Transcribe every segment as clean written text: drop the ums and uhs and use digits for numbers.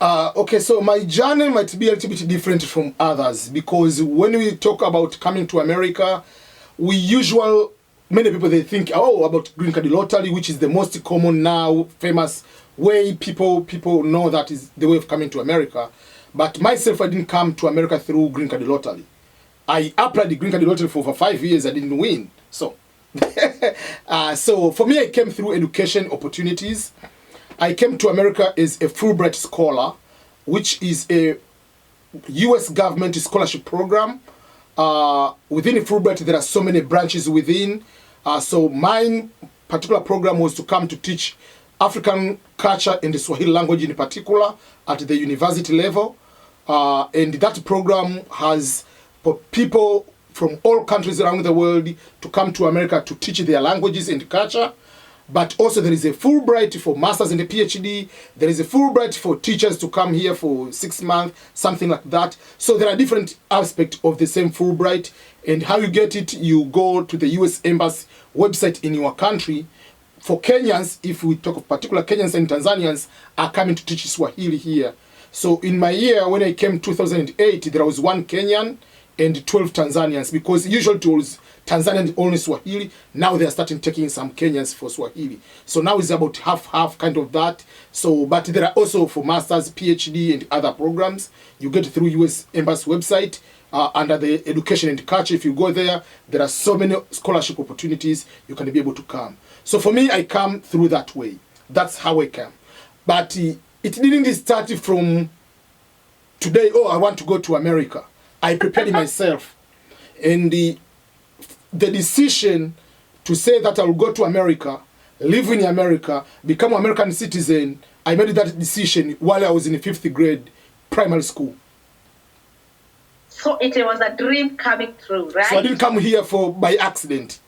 Okay, so my journey might be a little bit different from others because when we talk about coming to America, many people they think about green card lottery, which is the most common now, famous way people know that is the way of coming to America. But myself, I didn't come to America through green card lottery. I applied the green card lottery for over 5 years. I didn't win. So, so for me, I came through education opportunities. I came to America as a Fulbright scholar, which is a U.S. government scholarship program. Within Fulbright, there are so many branches within. So my particular program was to come to teach African culture and the Swahili language in particular at the university level. And that program has for people from all countries around the world to come to America to teach their languages and culture. But also there is a Fulbright for masters and a PhD. There is a Fulbright for teachers to come here for 6 months, something like that. So there are different aspects of the same Fulbright. And how you get it, you go to the U.S. Embassy website in your country. For Kenyans, if we talk of particular Kenyans and Tanzanians are coming to teach Swahili here. So in my year, when I came 2008, there was 1 Kenyan and 12 Tanzanians, because usually it was Tanzanian only Swahili. Now they are starting taking some Kenyans for Swahili. So now it's about half kind of that. So, but there are also for masters, PhD, and other programs. You get through U.S. Embassy website under the education and culture. If you go there, there are so many scholarship opportunities you can be able to come. So for me, I come through that way. That's how I come. But it didn't start from today, I want to go to America. I prepared myself. And the decision to say that I will go to America, live in America, become an American citizen, I made that decision while I was in 5th grade primary school. So it was a dream coming true, right? So I didn't come here by accident.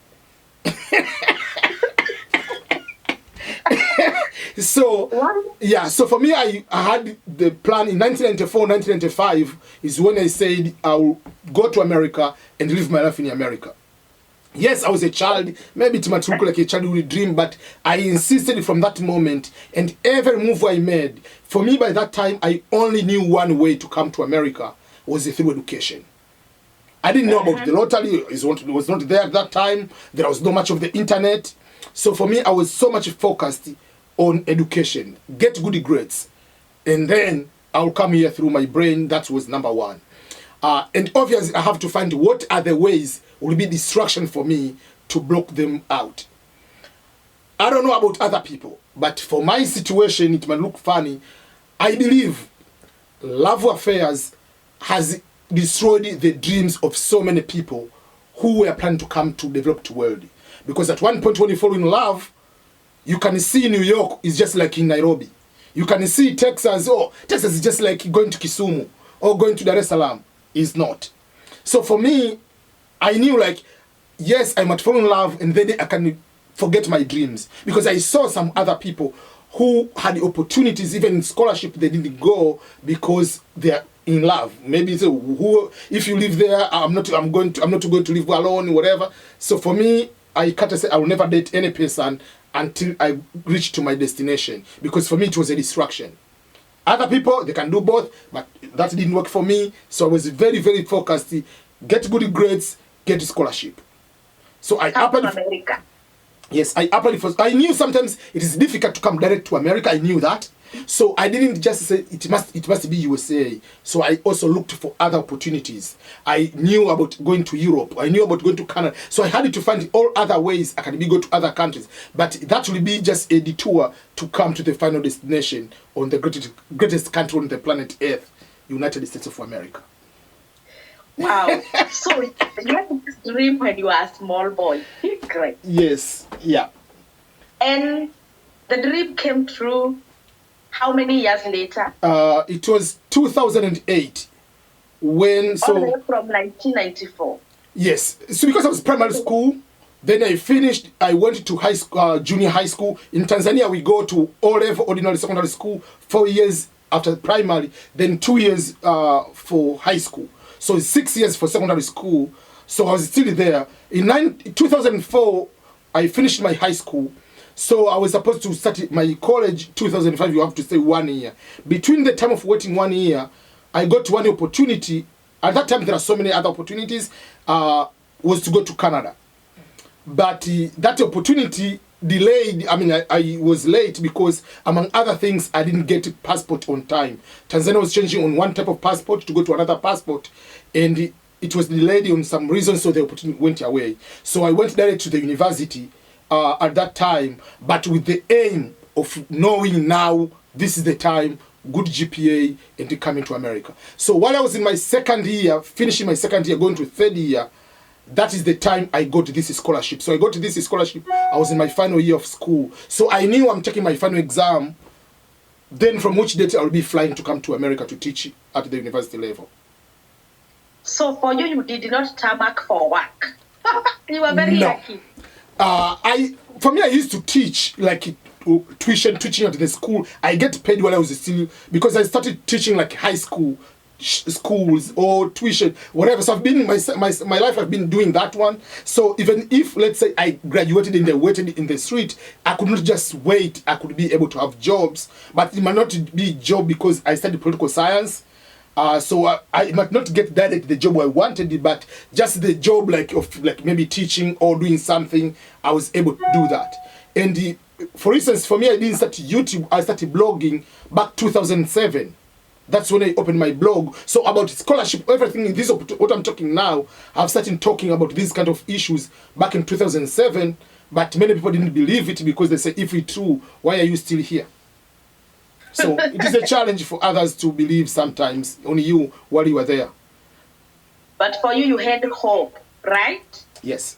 So, yeah, so for me, I had the plan in 1994, 1995 is when I said I'll go to America and live my life in America. Yes, I was a child, maybe it might look like a childhood dream, but I insisted from that moment, and every move I made, for me by that time, I only knew one way to come to America, was through education. I didn't know about the lottery, it was not there at that time, there was not much of the internet. So for me, I was so much focused on education, get good grades, and then I'll come here through my brain. That was number one. And obviously, I have to find what are the ways will be distraction for me to block them out. I don't know about other people, but for my situation, it might look funny. I believe love affairs has destroyed the dreams of so many people who were planning to come to developed world. Because at one point when you fall in love, you can see New York is just like in Nairobi. You can see Texas, Texas is just like going to Kisumu or going to Dar es Salaam. It's not. So for me, I knew like, yes, I might fall in love and then I can forget my dreams. Because I saw some other people who had opportunities, even in scholarship, they didn't go because they're in love. Maybe so if you live there, I'm not going to live alone, whatever. So for me, I can't say I will never date any person until I reach to my destination. Because for me, it was a distraction. Other people, they can do both, but that didn't work for me. So I was very, very focused. Get good grades, get a scholarship. So I applied for America. Yes, I applied for. I knew sometimes it is difficult to come direct to America. I knew that. So I didn't just say it must be USA. So I also looked for other opportunities. I knew about going to Europe. I knew about going to Canada. So I had to find all other ways I can go to other countries. But that will be just a detour to come to the final destination on the greatest country on the planet Earth, United States of America. Wow. So you had this dream when you were a small boy. Great. Yes. Yeah. And the dream came true. How many years later? It was 2008 when all the way from 1994. Yes. So because I was primary school, then I finished. I went to high school, junior high school in Tanzania. We go to O-level ordinary secondary school 4 years after primary, then 2 years for high school. So 6 years for secondary school. So I was still there. In 2004, I finished my high school. So I was supposed to start my college 2005. You have to stay 1 year. Between the time of waiting 1 year, I got one opportunity. At that time, there are so many other opportunities. Was to go to Canada, but that opportunity delayed. I mean, I was late because, among other things, I didn't get a passport on time. Tanzania was changing on one type of passport to go to another passport, and it was delayed on some reason, so the opportunity went away. So I went direct to the university at that time, but with the aim of knowing now this is the time, good GPA, and coming to America. So while I was in my second year, finishing my second year, going to third year, that is the time I got this scholarship. So I got this scholarship, I was in my final year of school. So I knew I'm taking my final exam, then from which date I'll be flying to come to America to teach at the university level. So for you, you did not tarmac for work. You were very lucky. For me, I used to teach, like teaching at the school. I get paid while I was still, because I started teaching like high school schools or tuition, whatever. So I've been my life, I've been doing that one. So even if, let's say, I graduated and waited in the street, I could not just wait. I could be able to have jobs, but it might not be job because I studied political science. So I might not get direct the job I wanted, but just the job like maybe teaching or doing something, I was able to do that. And for instance, for me, I didn't start YouTube. I started blogging back 2007. That's when I opened my blog. So about scholarship, everything in this, what I'm talking now, I've started talking about these kind of issues back in 2007. But many people didn't believe it because they say, if it's true, why are you still here? So it is a challenge for others to believe sometimes on you while you are there. But for you, you had hope, right? Yes.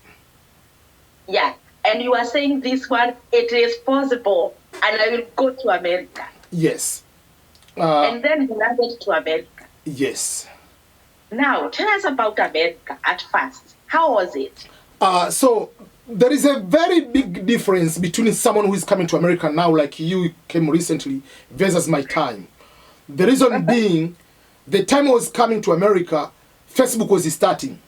Yeah. And you are saying this one, it is possible, and I will go to America. Yes. And then you landed to America. Yes. Now, tell us about America at first. How was it? So there is a very big difference between someone who is coming to America now, like you came recently, versus my time. The reason being, the time I was coming to America, Facebook was starting.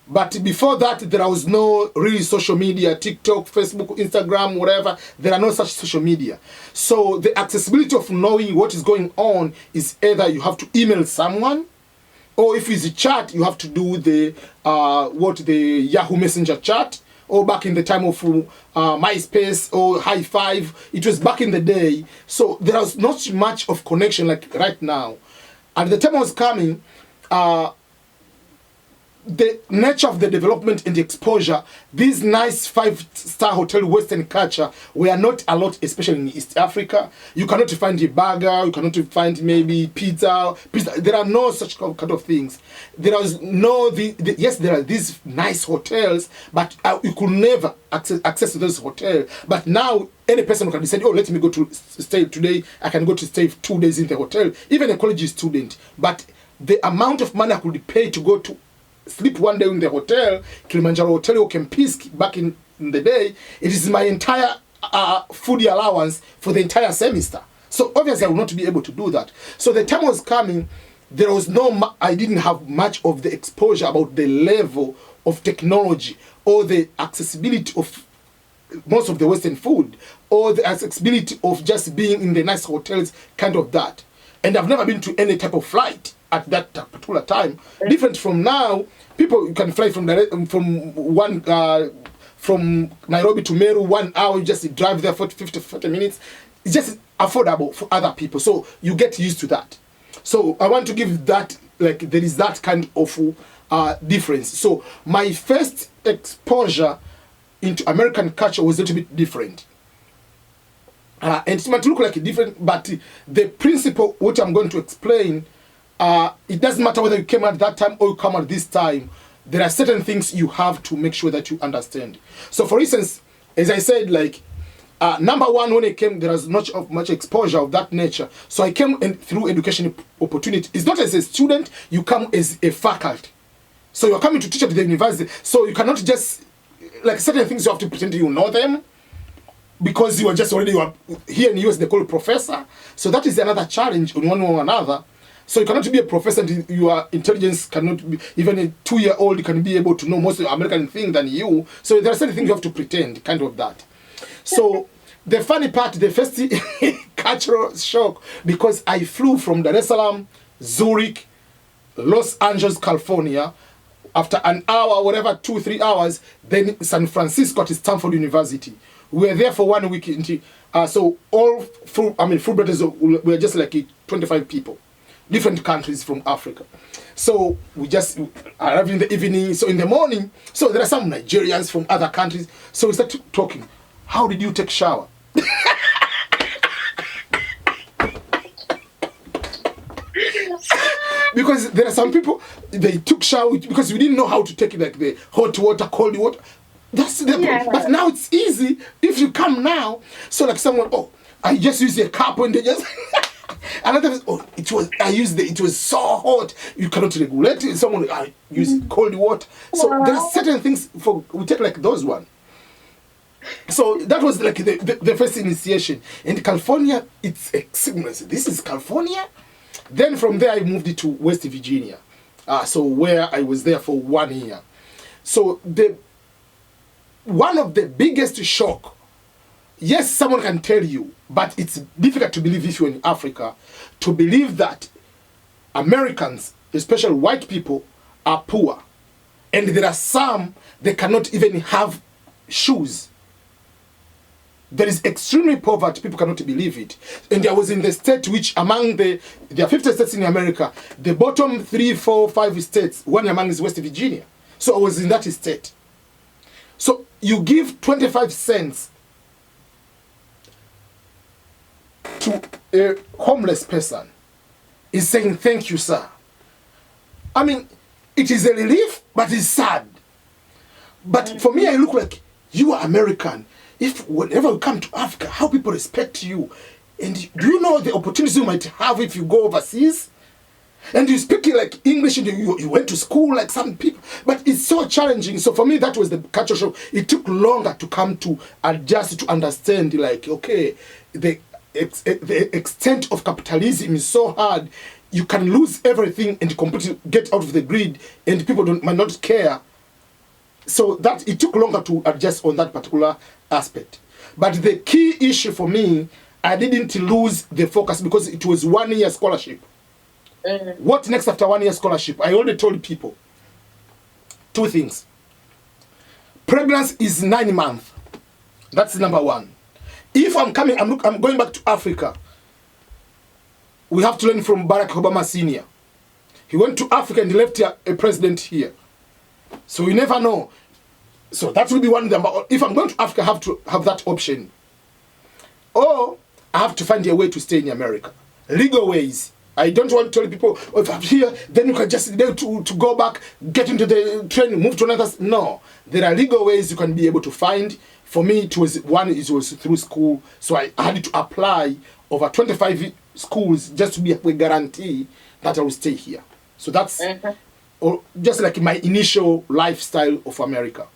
But before that, there was no really social media, TikTok, Facebook, Instagram, whatever. There are no such social media. So the accessibility of knowing what is going on is either you have to email someone, or if it's a chat, you have to do the Yahoo Messenger chat, or back in the time of MySpace or High Five. It was back in the day. So there was not much of connection like right now. At the time I was coming, the nature of the development and the exposure, these nice 5-star hotel Western culture were not a lot, especially in East Africa. You cannot find a burger, you cannot find maybe pizza. There are no such kind of things. There is no, yes, there are these nice hotels, but you could never access to those hotels. But now, any person can decide, oh, let me go to stay today. I can go to stay 2 days in the hotel, even a college student. But the amount of money I could pay to go to sleep 1 day in the hotel, Kilimanjaro Hotel or Kempiski back in the day, it is my entire food allowance for the entire semester. So obviously I will not be able to do that. So the time was coming, there was I didn't have much of the exposure about the level of technology or the accessibility of most of the Western food or the accessibility of just being in the nice hotels, kind of that. And I've never been to any type of flight at that particular time. Different from now, people, you can fly from Nairobi to Meru, 1 hour, you just drive there for 50 minutes. It's just affordable for other people. So you get used to that. So I want to give that, like, there is that kind of difference. So my first exposure into American culture was a little bit different. And it might look like a different, but the principle, which I'm going to explain, it doesn't matter whether you came at that time or you come at this time. There are certain things you have to make sure that you understand. So for instance, as I said, like, number one, when I came, there was not much exposure of that nature. So I came through education opportunity. It's not as a student, you come as a faculty. So you're coming to teach at the university. So you cannot just, like, certain things you have to pretend you know them, because you are just already, you are here in the US, they call it professor. So that is another challenge on one or another. So you cannot be a professor and your intelligence cannot be, even a 2-year-old can be able to know most of the American things than you. So there are certain things you have to pretend, kind of that. So the funny part, the first cultural shock, because I flew from Dar es Salaam, Zurich, Los Angeles, California. After an hour, whatever, 2-3 hours, then San Francisco at Stanford University. We were there for 1 week. So all Fulbrighters were just like 25 people, different countries from Africa. So we just arrived in the evening. So in the morning, so there are some Nigerians from other countries. So we started talking. How did you take shower? Because there are some people, they took shower because we didn't know how to take it, like the hot water, cold water. That's the problem. But now it's easy if you come now. So like someone, oh, I just used a cup and they just another, oh, it was so hot you cannot regulate it. Someone, I use cold water. So there are certain things we take like those one. So that was like the first initiation. In California, it's seamless. This is California. Then from there I moved it to West Virginia. So where I was there for 1 year. So one of the biggest shock, yes, someone can tell you, but it's difficult to believe if you're in Africa, to believe that Americans, especially white people, are poor. And there are some, they cannot even have shoes. There is extremely poverty, people cannot believe it. And I was in the state which among there are 50 states in America, the bottom 3, 4, 5 states, one among is West Virginia. So I was in that state. So you give 25 cents to a homeless person, is saying, thank you, sir. I mean, it is a relief, but it's sad. But for me, I look like, you are American. If whenever you come to Africa, how people respect you. And do you know the opportunities you might have if you go overseas? And you speak like English and you went to school like some people. But it's so challenging. So for me, that was the culture shock. It took longer to come to adjust, to understand, like, okay, the extent of capitalism is so hard. You can lose everything and completely get out of the grid, and people might not care. So that it took longer to adjust on that particular aspect. But the key issue for me, I didn't lose the focus because it was 1 year scholarship. What next after 1 year scholarship? I already told people 2 things. Pregnancy is 9 months. That's number 1. If I'm going back to Africa, we have to learn from Barack Obama Sr. He went to Africa and left a president here. So you never know. So that will be one number. If I'm going to Africa, I have to have that option. Or I have to find a way to stay in America. Legal ways. I don't want to tell people, oh, if I'm here, then you can just to go back, get into the train, move to another. No. There are legal ways you can be able to find. For me, it was through school. So I had to apply over 25 schools just to be a guarantee that I will stay here. So that's or just like my initial lifestyle of America.